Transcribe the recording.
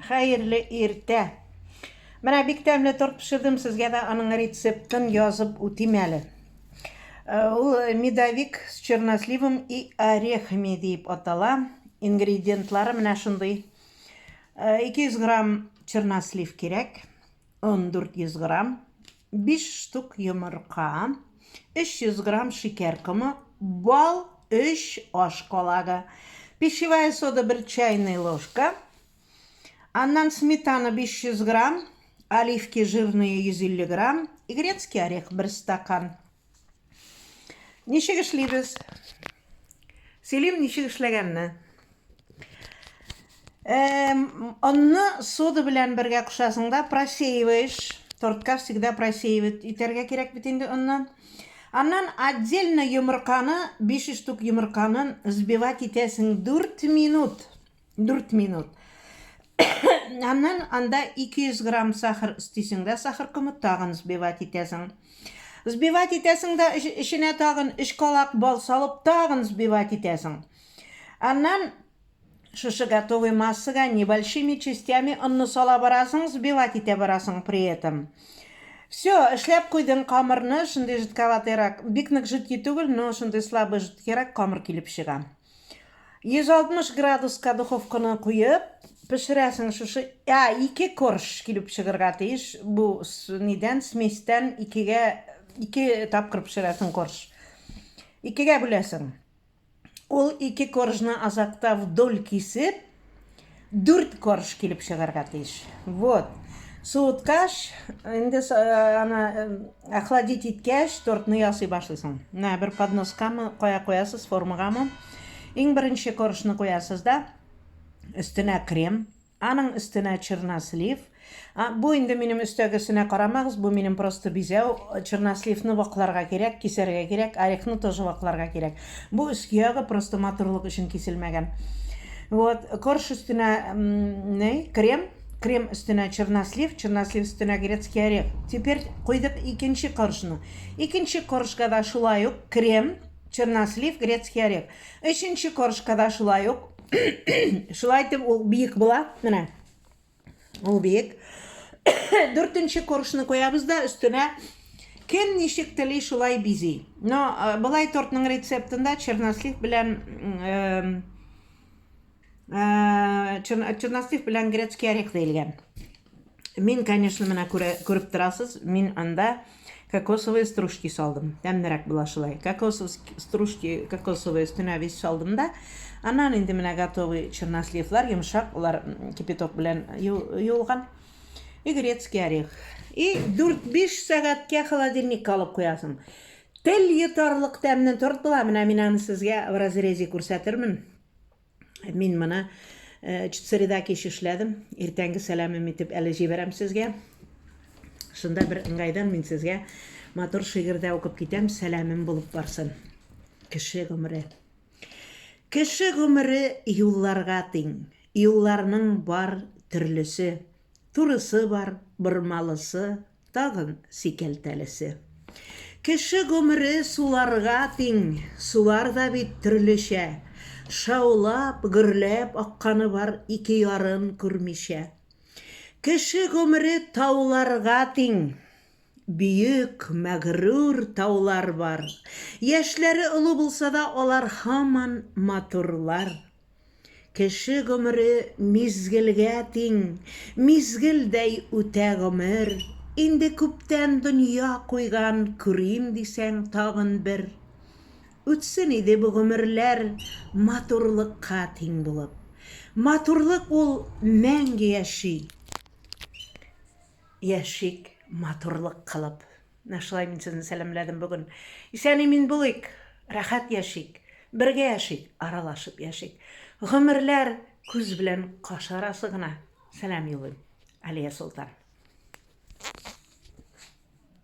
Hayırlı ertə. Mənə бик тәмле торт пішірдім, сізге де аның рецептін yazып өтем әлі. Ол медовик с черносливом и орехами deyip атала. Ингредиентлары менә шундый. 200 грамм чернослив керек, 1400 грамм, 5 штук йомырка, 300 грамм шекер комы, бал 3 аш калагы, пищевая сода 1 чайная ложка, аннан сметана 500 грамм, оливки жирные 150 грамм и грецкий орех 1 стакан. Ничек эшлибез? Сөйлейм ничек эшләгәнне. Онны сода белән бергә кушасың да просеиваешь. Тортка всегда просеивать итәргә кирәк бит инде оннан. Аннан отдельно йомырканы, 5 штук йомырканы взбивать итәсең 4 минут. 4 минут. Аннан анда 200 грамм сахар истисең дә, сахар комы тагын взбивать итәсең. Взбивать итәсең дә, эченә тагын 3 калак бал салып, тагын взбивать итәсең. Аннан шушы готовый массага небольшими частями онны сала барасың, взбивать итә барасың при этом. Все, эшләп куйдың камырны, шундый жидковатыйрак. Бик нык жидкий түгел, но шундый слабый жидкийрак камыр килеп чыга. 160 градуска духовканы куеп, пешерәсең шушы, 2 корж килеп чыгырга тиеш. Бу нидән, сместән 2 тапкыр пешерәсең корж. 2гә бүләсең. Ул 2 коржны азакта вдоль кисеп, 4 корж килеп чыгарга тиеш. Вот. Суыткаш, инде охладить иткәч, тортны ясый башлыйсың. Менә бер подноскамы куясыз, формагамы. Иң беренче коржны куясыз да, өстенә крем, аның өстенә чернослив. Бу инде минем өстәгесенә карамагыз, бу минем просто бизәү. Черносливны вакларга кирәк, кисәргә кирәк, орехны тоже вакларга кирәк. Бу өскәгә просто матурлык өчен киселмәгән. Вот, корж өстенә крем, крем өстенә чернослив, чернослив өстенә грецкий орех. Теперь куйдык икенче коржны. Икенче коржга да шулай ук крем, чернослив, грецкий орех. Өченче коржга да шулай ук. Шулай итеп ул биек була, менә. Ул биек. 4нче коржны куябыз да өстенә кем ничек тели шулай бизи. Но былай тортның рецептында чернослив белән чернослив белән грецкий орех диелгән. Мин, конечно, менә күреп торасыз, мин анда кокосовые стружки салдым. Тәмнерәк була шулай. Стружки кокосовые өстенә вис салдым да, аннан инде менә готовый черносливлар, йомшак, улар кипяток белән юылган. И грецкий орех. И 4-5 сәгатькә холодильникка алып куясың. Тел йотарлык тәмле торт була. Менә мин аны сезгә в разрезе күрсәтермен. Мин моны среда кич эшләдем. Иртәнге сәламем итеп әле җибәрәм сезгә. Шунда бер ыңгайдан мин сезгә матур шигырьдә укып китәм, сәламем булып барсын. Кеше гомере. Кеше гомере юлларга тиң. Юлларның бар төрлесе. Турысы бар, бырмалысы, тагын сикәлтәлесе. Кеше гомере суларга тиң. Сулар да бит төрлечә. Шаулап, гөрләп акканы бар 2 ярын күрмичә. Кеше гомере тауларга тиң. Бүйек, мәгърур таулар бар. Яшьләре олы булса да, алар һаман матурлар. Кеше гомере мизгелгә тиң. Мизгелдәй үтә гомер. Инде күптән дөнья куйган, күрим дисәң тагын бер. Үтсен иде бу гомерләр матурлыкка тиң булып. Матурлык ул мәңге яши. Яшик матурлык кылып. Шулай мин сезне сәламләдем бүген. Исән мин булыйк, рәхәт яшик, бергә яшик, аралашып яшик. Гомерләр күз белән каш арасы гына. Сәлам юлым. Алия Солтан.